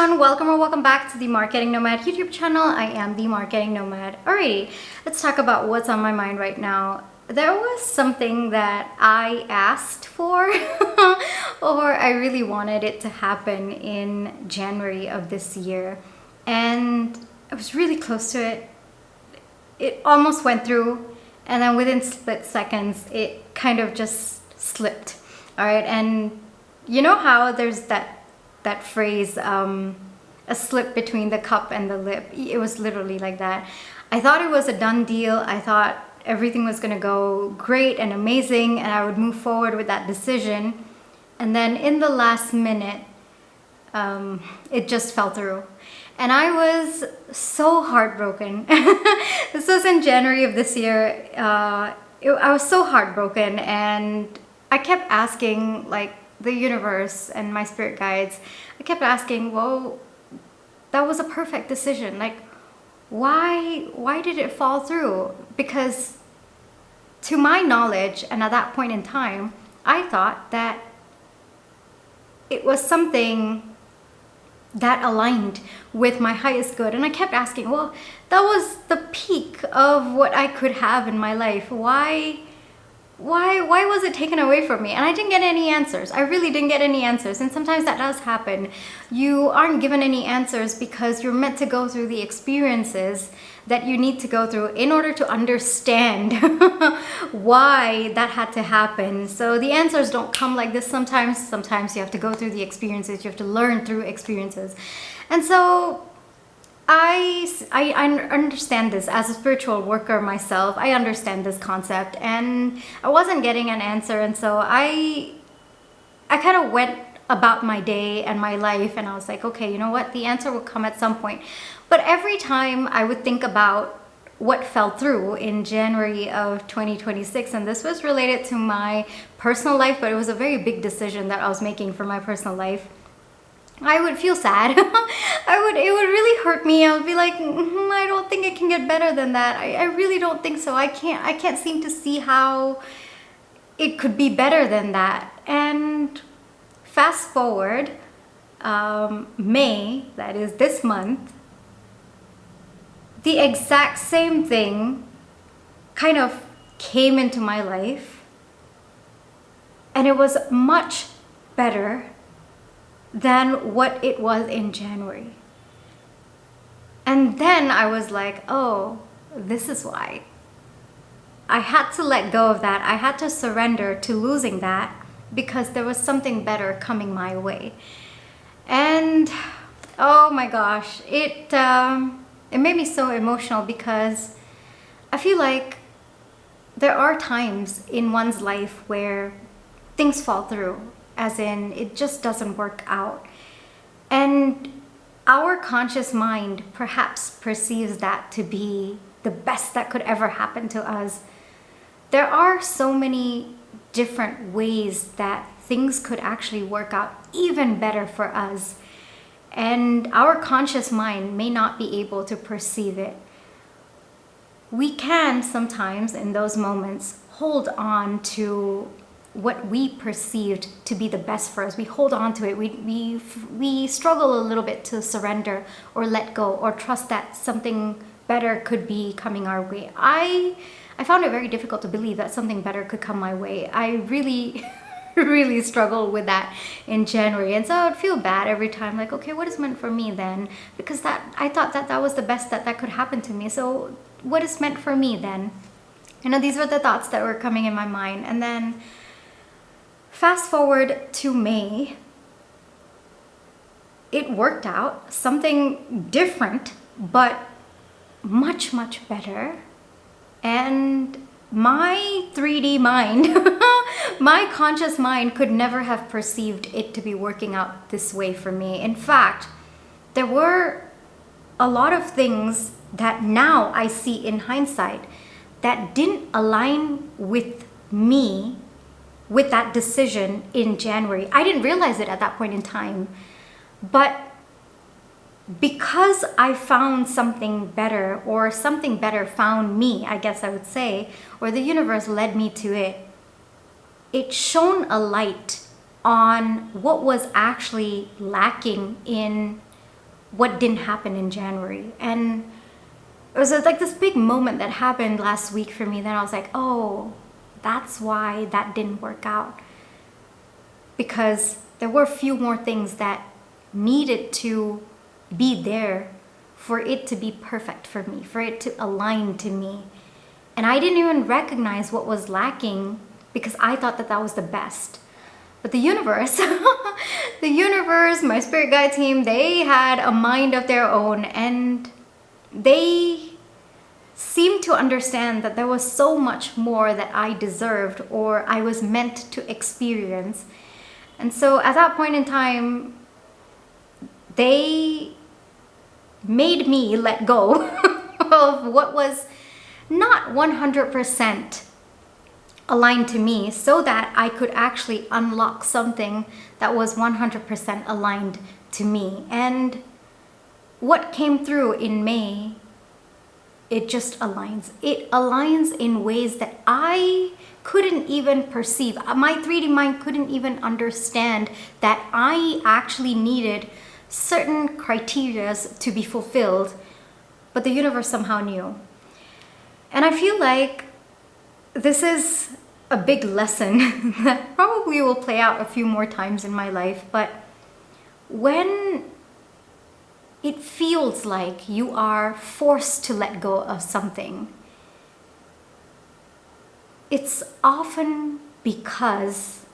everyone, welcome or welcome back to the Marketing Nomad YouTube channel. I am the Marketing Nomad. Alrighty, let's talk about what's on my mind right now. There was something that I asked for or I really wanted it to happen in January of this year, and I was really close to it. It almost went through, and then within split seconds it kind of just slipped. All right, and you know how there's that phrase, a slip between the cup and the lip. It was literally like that. I thought it was a done deal. I thought everything was gonna go great and amazing and I would move forward with that decision. And then in the last minute, it just fell through. And I was so heartbroken. This was in January of this year. I was so heartbroken, and I kept asking, like, the universe and my spirit guides, I kept asking, well, that was a perfect decision. Like, why did it fall through? Because to my knowledge, and at that point in time, I thought that it was something that aligned with my highest good. And I kept asking, well, that was the peak of what I could have in my life. Why was it taken away from me? And I didn't get any answers. I really didn't get any answers. And sometimes that does happen. You aren't given any answers because you're meant to go through the experiences that you need to go through in order to understand why that had to happen. So the answers don't come like this sometimes. Sometimes you have to go through the experiences. You have to learn through experiences. And so I understand this as a spiritual worker myself. I understand this concept, and I wasn't getting an answer, and so I kind of went about my day and my life, and I was like, okay, you know what, the answer will come at some point. But every time I would think about what fell through in January of 2026, and this was related to my personal life, but it was a very big decision that I was making for my personal life, I would feel sad. It would really hurt me. I would be like, I don't think it can get better than that. I really don't think so. I can't seem to see how it could be better than that. And fast forward, May, that is this month, the exact same thing kind of came into my life, and it was much better than what it was in January. And then I was like, oh, this is why. I had to let go of that. I had to surrender to losing that because there was something better coming my way. And oh my gosh, it made me so emotional because I feel like there are times in one's life where things fall through, as in it just doesn't work out. And our conscious mind perhaps perceives that to be the best that could ever happen to us. There are so many different ways that things could actually work out even better for us. And our conscious mind may not be able to perceive it. We can sometimes in those moments hold on to what we perceived to be the best for us. We hold on to it. We struggle a little bit to surrender or let go or trust that something better could be coming our way. I found it very difficult to believe that something better could come my way. I really really struggled with that in January, and so I would feel bad every time, like, okay, what is meant for me then? Because I thought that was the best that could happen to me. So what is meant for me then? You know, these were the thoughts that were coming in my mind. And then fast forward to May, it worked out, something different, but much, much better. And my 3D mind, my conscious mind could never have perceived it to be working out this way for me. In fact, there were a lot of things that now I see in hindsight that didn't align with me with that decision in January. I didn't realize it at that point in time, but because I found something better, or something better found me, I guess I would say, or the universe led me to it, it shone a light on what was actually lacking in what didn't happen in January. And it was like this big moment that happened last week for me. Then I was like, oh, that's why that didn't work out. Because there were a few more things that needed to be there for it to be perfect for me, for it to align to me. And I didn't even recognize what was lacking because I thought that that was the best. But the universe, my spirit guide team, they had a mind of their own, and they seemed to understand that there was so much more that I deserved or I was meant to experience. And so at that point in time, they made me let go of what was not 100% aligned to me so that I could actually unlock something that was 100% aligned to me. And what came through in May, it just aligns. It aligns in ways that I couldn't even perceive. My 3D mind couldn't even understand that I actually needed certain criteria to be fulfilled, but the universe somehow knew. And I feel like this is a big lesson that probably will play out a few more times in my life, but when it feels like you are forced to let go of something, it's often because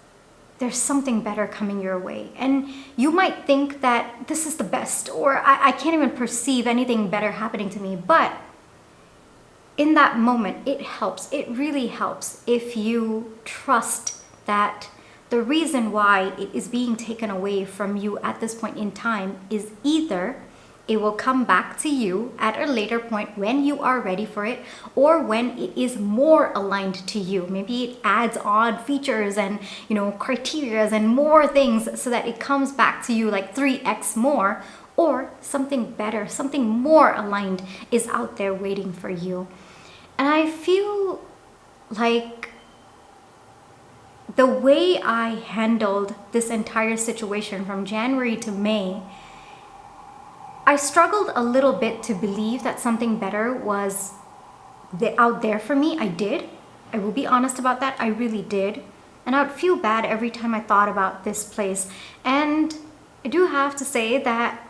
there's something better coming your way. And you might think that this is the best, or I can't even perceive anything better happening to me. But in that moment, it helps. It really helps if you trust that the reason why it is being taken away from you at this point in time is either it will come back to you at a later point when you are ready for it, or when it is more aligned to you. Maybe it adds on features and criteria and more things so that it comes back to you like 3x more, or something better, something more aligned is out there waiting for you. And I feel like the way I handled this entire situation from January to May, I struggled a little bit to believe that something better was out there for me. I did. I will be honest about that. I really did. And I would feel bad every time I thought about this place. And I do have to say that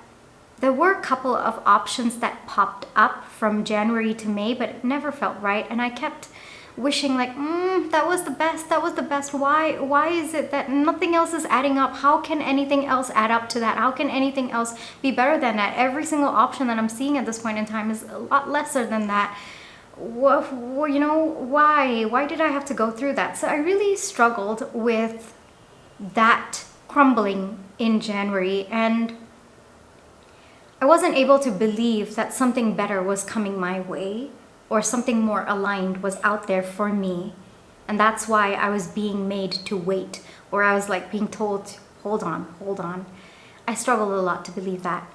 there were a couple of options that popped up from January to May, but it never felt right. And I kept wishing like, that was the best. Why is it that nothing else is adding up? How can anything else add up to that? How can anything else be better than that? Every single option that I'm seeing at this point in time is a lot lesser than that. Why did I have to go through that? So I really struggled with that crumbling in January, and I wasn't able to believe that something better was coming my way, or something more aligned was out there for me. And that's why I was being made to wait, or I was like being told, hold on. I struggled a lot to believe that.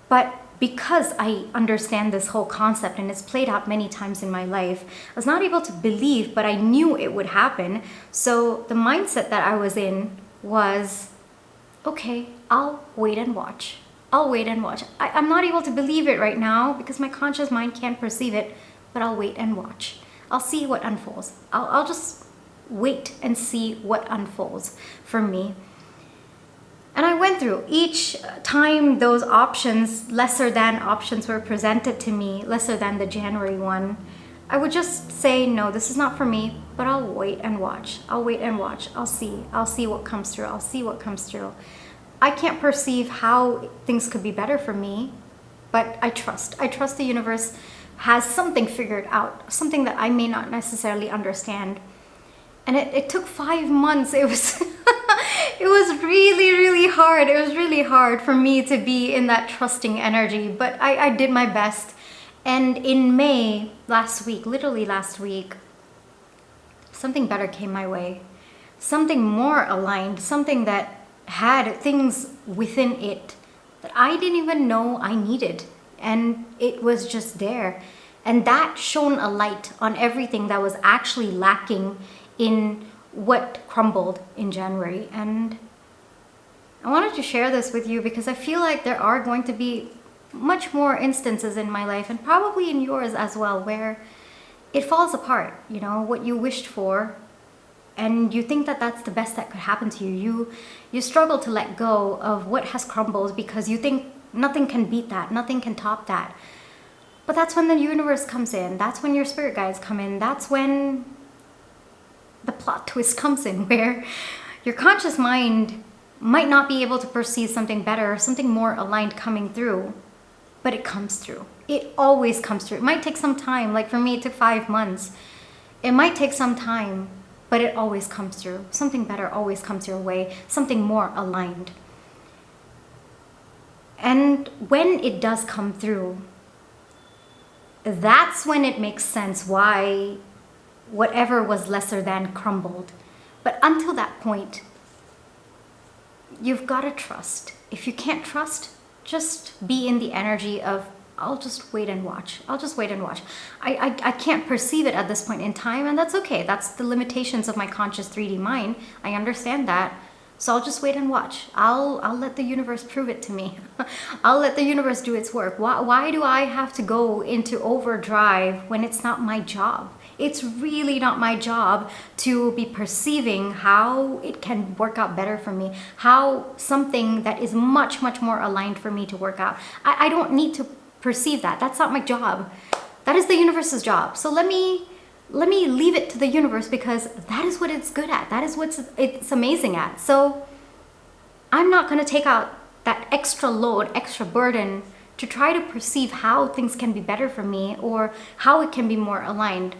But because I understand this whole concept and it's played out many times in my life, I was not able to believe, but I knew it would happen. So the mindset that I was in was, okay, I'll wait and watch. I'm not able to believe it right now because my conscious mind can't perceive it, but I'll wait and watch. I'll see what unfolds. I'll just wait and see what unfolds for me. And I went through each time those options, lesser than options were presented to me, lesser than the January one, I would just say, no, this is not for me, but I'll wait and watch. I'll see what comes through. I can't perceive how things could be better for me, but I trust the universe has something figured out, something that I may not necessarily understand. And it took 5 months. It was it was really hard. It was really hard for me to be in that trusting energy, but I did my best. And in May, literally last week, something better came my way. Something more aligned, something that had things within it that I didn't even know I needed. And it was just there. And that shone a light on everything that was actually lacking in what crumbled in January. And I wanted to share this with you because I feel like there are going to be much more instances in my life, and probably in yours as well, where it falls apart, you know, what you wished for, and you think that that's the best that could happen to you. You struggle to let go of what has crumbled because you think nothing can beat that, nothing can top that. But that's when the universe comes in. That's when your spirit guides come in. That's when the plot twist comes in, where your conscious mind might not be able to perceive something better or something more aligned coming through, but it comes through. It always comes through. It might take some time. Like for me, it took 5 months. It might take some time, but it always comes through. Something better always comes your way, something more aligned. And when it does come through, that's when it makes sense why whatever was lesser than crumbled. But until that point, you've got to trust. If you can't trust, just be in the energy of, I'll just wait and watch. I'll just wait and watch. I can't perceive it at this point in time, and that's okay. That's the limitations of my conscious 3D mind. I understand that. So I'll just wait and watch. I'll let the universe prove it to me. I'll let the universe do its work. Why do I have to go into overdrive when it's not my job? It's really not my job to be perceiving how it can work out better for me, how something that is much, much more aligned for me to work out. I don't need to perceive that. That's not my job. That is the universe's job. So let me leave it to the universe, because that is what it's good at. That is what it's amazing at. So I'm not going to take out that extra load, extra burden to try to perceive how things can be better for me or how it can be more aligned.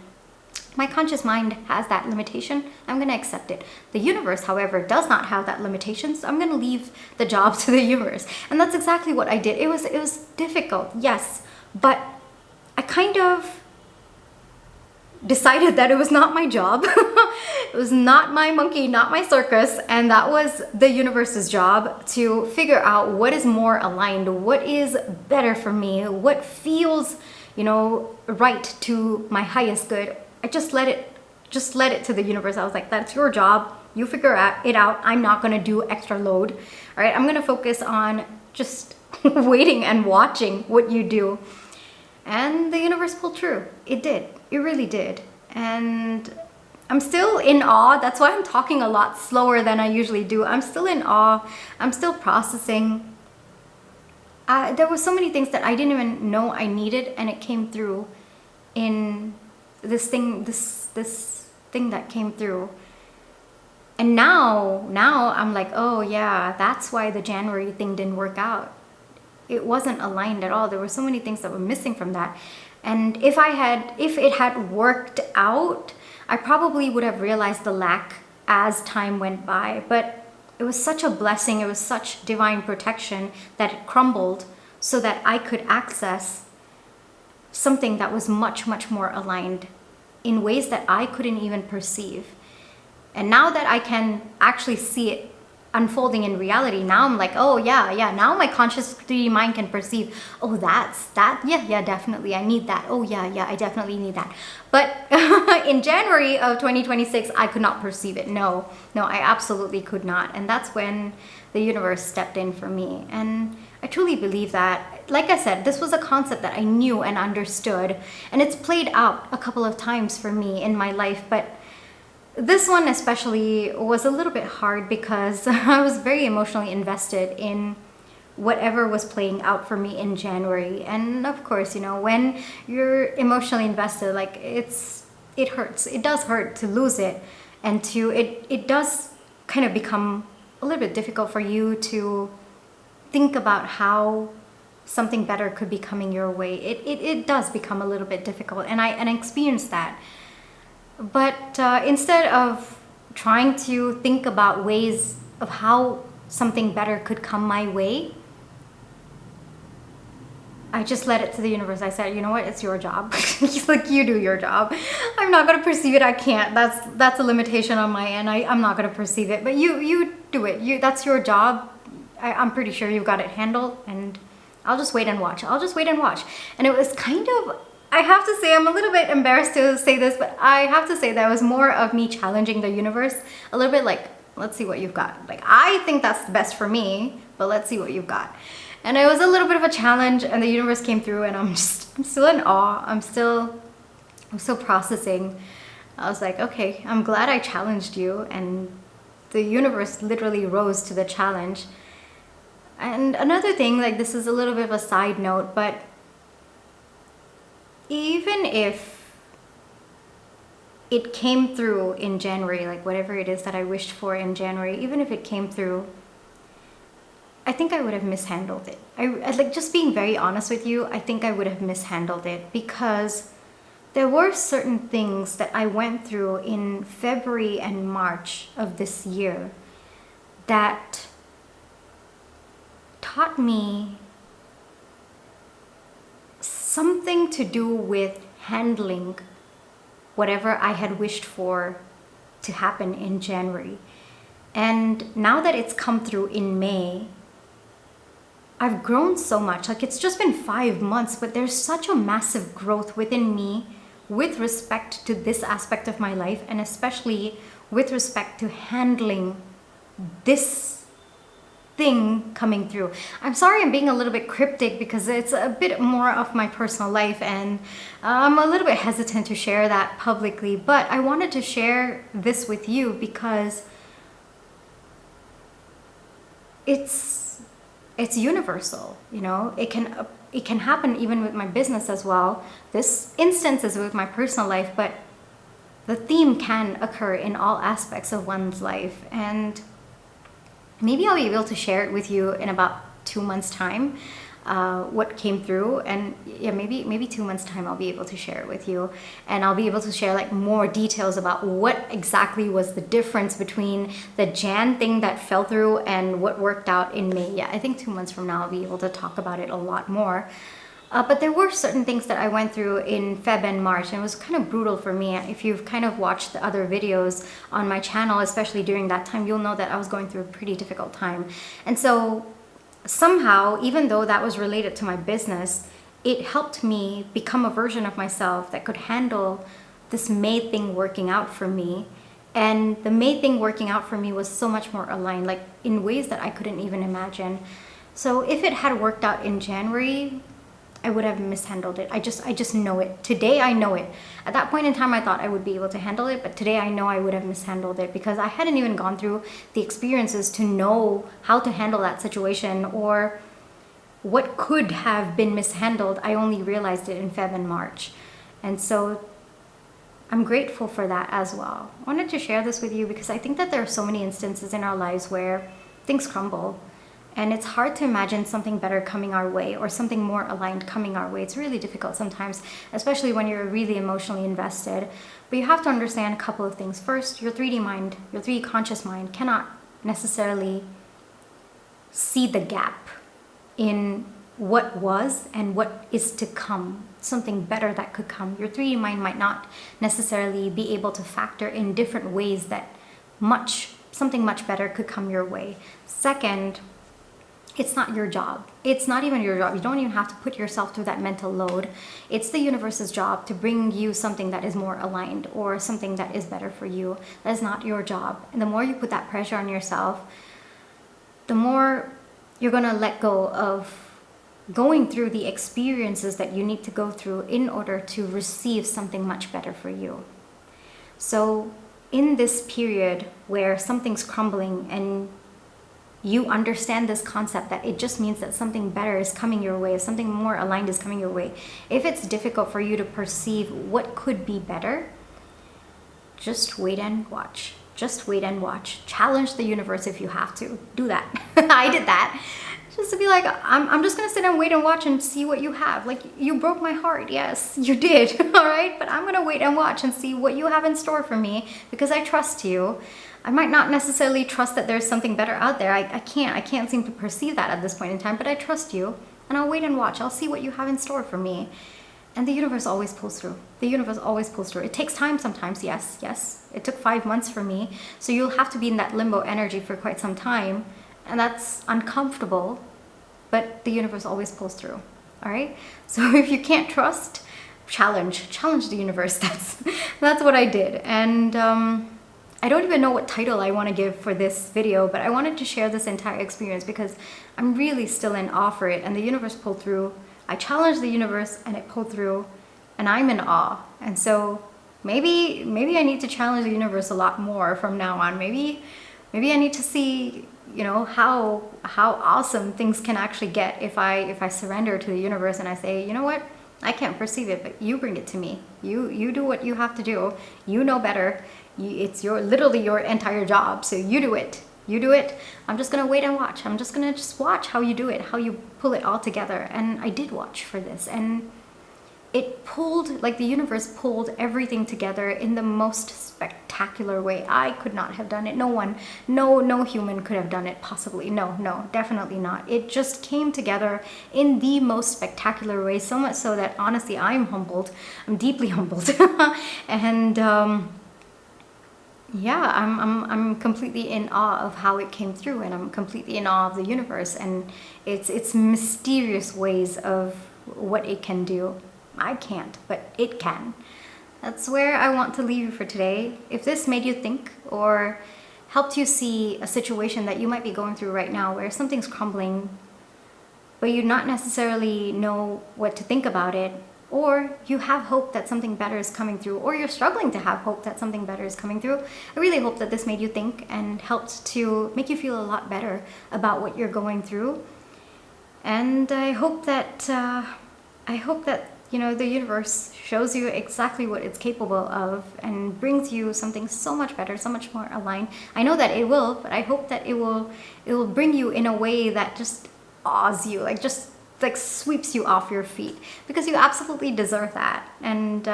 My conscious mind has that limitation. I'm going to accept it. The universe, however, does not have that limitation, so I'm going to leave the job to the universe. And that's exactly what I did. It was difficult, yes, but I kind of decided that it was not my job. It was not my monkey, not my circus, and that was the universe's job to figure out what is more aligned, what is better for me, what feels, right to my highest good. I just let it to the universe. I was like, that's your job. You figure it out. I'm not going to do extra load. All right, I'm going to focus on just waiting and watching what you do. And the universe pulled true. It did. It really did. And I'm still in awe. That's why I'm talking a lot slower than I usually do. I'm still in awe. I'm still processing. There were so many things that I didn't even know I needed, and it came through in this thing that came through. And now I'm like, oh yeah, that's why the January thing didn't work out. It wasn't aligned at all. There were so many things that were missing from that. And if it had worked out, I probably would have realized the lack as time went by. But it was such a blessing, it was such divine protection that it crumbled so that I could access something that was much, much more aligned in ways that I couldn't even perceive. And now that I can actually see it unfolding in reality, now I'm like, oh yeah, now my conscious 3D mind can perceive, oh that's that, yeah, definitely I need that, oh yeah, I definitely need that. But in January of 2026, I could not perceive it. No, I absolutely could not. And that's when the universe stepped in for me. And I truly believe that, like I said, this was a concept that I knew and understood, and it's played out a couple of times for me in my life, but this one especially was a little bit hard because I was very emotionally invested in whatever was playing out for me in January. And of course, when you're emotionally invested, like it hurts. It does hurt to lose it, and it does kind of become a little bit difficult for you to think about how something better could be coming your way. It does become a little bit difficult, and I experienced that. But instead of trying to think about ways of how something better could come my way, I just let it to the universe. I said, you know what, it's your job. Like, you do your job. I'm not going to perceive it. I can't. That's a limitation on my end. I'm not going to perceive it. But you do it. That's your job. I'm pretty sure you've got it handled, and I'll just wait and watch. And it was kind of, I have to say, I'm a little bit embarrassed to say this, but I have to say that it was more of me challenging the universe, a little bit like, let's see what you've got. Like, I think that's the best for me, but let's see what you've got. And it was a little bit of a challenge, and the universe came through, and I'm still in awe. I'm still processing. I was like, okay, I'm glad I challenged you, and the universe literally rose to the challenge. And another thing, like, this is a little bit of a side note, but even if it came through in January, like whatever it is that I wished for in January, even if it came through, I think I would have mishandled it. I like, just being very honest with you, I think I would have mishandled it, because there were certain things that I went through in February and March of this year that taught me something to do with handling whatever I had wished for to happen in January. And now that it's come through in May, I've grown so much. Like, it's just been 5 months, but there's such a massive growth within me with respect to this aspect of my life, and especially with respect to handling this thing coming through. I'm sorry I'm being a little bit cryptic, because it's a bit more of my personal life, and I'm a little bit hesitant to share that publicly, but I wanted to share this with you because it's universal, you know. It can happen even with my business as well. This instance is with my personal life, but the theme can occur in all aspects of one's life. And maybe I'll be able to share it with you in about 2 months' time, what came through. And yeah, maybe 2 months' time I'll be able to share it with you, and I'll be able to share like more details about what exactly was the difference between the Jan thing that fell through and what worked out in May. Yeah, I think 2 months from now I'll be able to talk about it a lot more. But there were certain things that I went through in Feb and March, and it was kind of brutal for me. If you've kind of watched the other videos on my channel, especially during that time, you'll know that I was going through a pretty difficult time. And so somehow, even though that was related to my business, it helped me become a version of myself that could handle this May thing working out for me. And the May thing working out for me was so much more aligned, like in ways that I couldn't even imagine. So if it had worked out in January, I would have mishandled it. I just know it. Today I know it. At that point in time I thought I would be able to handle it, but today I know I would have mishandled it, because I hadn't even gone through the experiences to know how to handle that situation or what could have been mishandled. I only realized it in Feb and March. And so I'm grateful for that as well. I wanted to share this with you because I think that there are so many instances in our lives where things crumble. And it's hard to imagine something better coming our way or something more aligned coming our way. It's really difficult sometimes, especially when you're really emotionally invested. But you have to understand a couple of things. First, your 3D mind, your 3D conscious mind cannot necessarily see the gap in what was and what is to come, something better that could come. Your 3D mind might not necessarily be able to factor in different ways that something much better could come your way. Second, it's not your job. It's not even your job. You don't even have to put yourself through that mental load. It's the universe's job to bring you something that is more aligned or something that is better for you. That is not your job. And the more you put that pressure on yourself, the more you're going to let go of going through the experiences that you need to go through in order to receive something much better for you. So in this period where something's crumbling and you understand this concept that it just means that something better is coming your way, something more aligned is coming your way. If it's difficult for you to perceive what could be better, just wait and watch. Just wait and watch. Challenge the universe if you have to. Do that. I did that. Just to be like, I'm just gonna sit and wait and watch and see what you have. Like, you broke my heart. Yes, you did. All right, but I'm gonna wait and watch and see what you have in store for me because I trust you. I might not necessarily trust that there's something better out there. I can't seem to perceive that at this point in time, but I trust you and I'll wait and watch. I'll see what you have in store for me. And the universe always pulls through. The universe always pulls through. It takes time sometimes, yes. It took 5 months for me. So you'll have to be in that limbo energy for quite some time. And that's uncomfortable, but the universe always pulls through, all right? So if you can't trust, challenge the universe. That's what I did. And I don't even know what title I want to give for this video, but I wanted to share this entire experience because I'm really still in awe for it, and the universe pulled through. I challenged the universe and it pulled through, and I'm in awe. And so maybe I need to challenge the universe a lot more from now on. Maybe I need to see, you know, how awesome things can actually get if I surrender to the universe and I say, you know what, I can't perceive it, but you bring it to me. You do what you have to do. You know better. It's literally your entire job, so you do it. You do it. I'm just gonna wait and watch. I'm just gonna watch how you do it, how you pull it all together. And I did watch for this, and it pulled, like the universe pulled everything together in the most spectacular way. I could not have done it. No human could have done it possibly. No, definitely not. It just came together in the most spectacular way, so much so that honestly, I'm humbled. I'm deeply humbled. And yeah, I'm completely in awe of how it came through, and I'm completely in awe of the universe and its mysterious ways of what it can do. I can't, but it can. That's where I want to leave you for today. If this made you think or helped you see a situation that you might be going through right now where something's crumbling, but you not necessarily know what to think about it, or you have hope that something better is coming through, or you're struggling to have hope that something better is coming through, I really hope that this made you think and helped to make you feel a lot better about what you're going through. And I hope that you know, the universe shows you exactly what it's capable of and brings you something so much better, so much more aligned. I know that it will, but I hope that it will bring you in a way that just awes you, like just like sweeps you off your feet, because you absolutely deserve that. And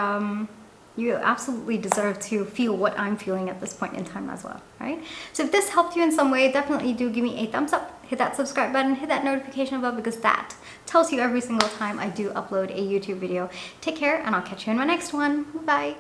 you absolutely deserve to feel what I'm feeling at this point in time as well, right? So if this helped you in some way, definitely do give me a thumbs up, hit that subscribe button, hit that notification bell, because that tells you every single time I do upload a YouTube video. Take care, and I'll catch you in my next one. Bye.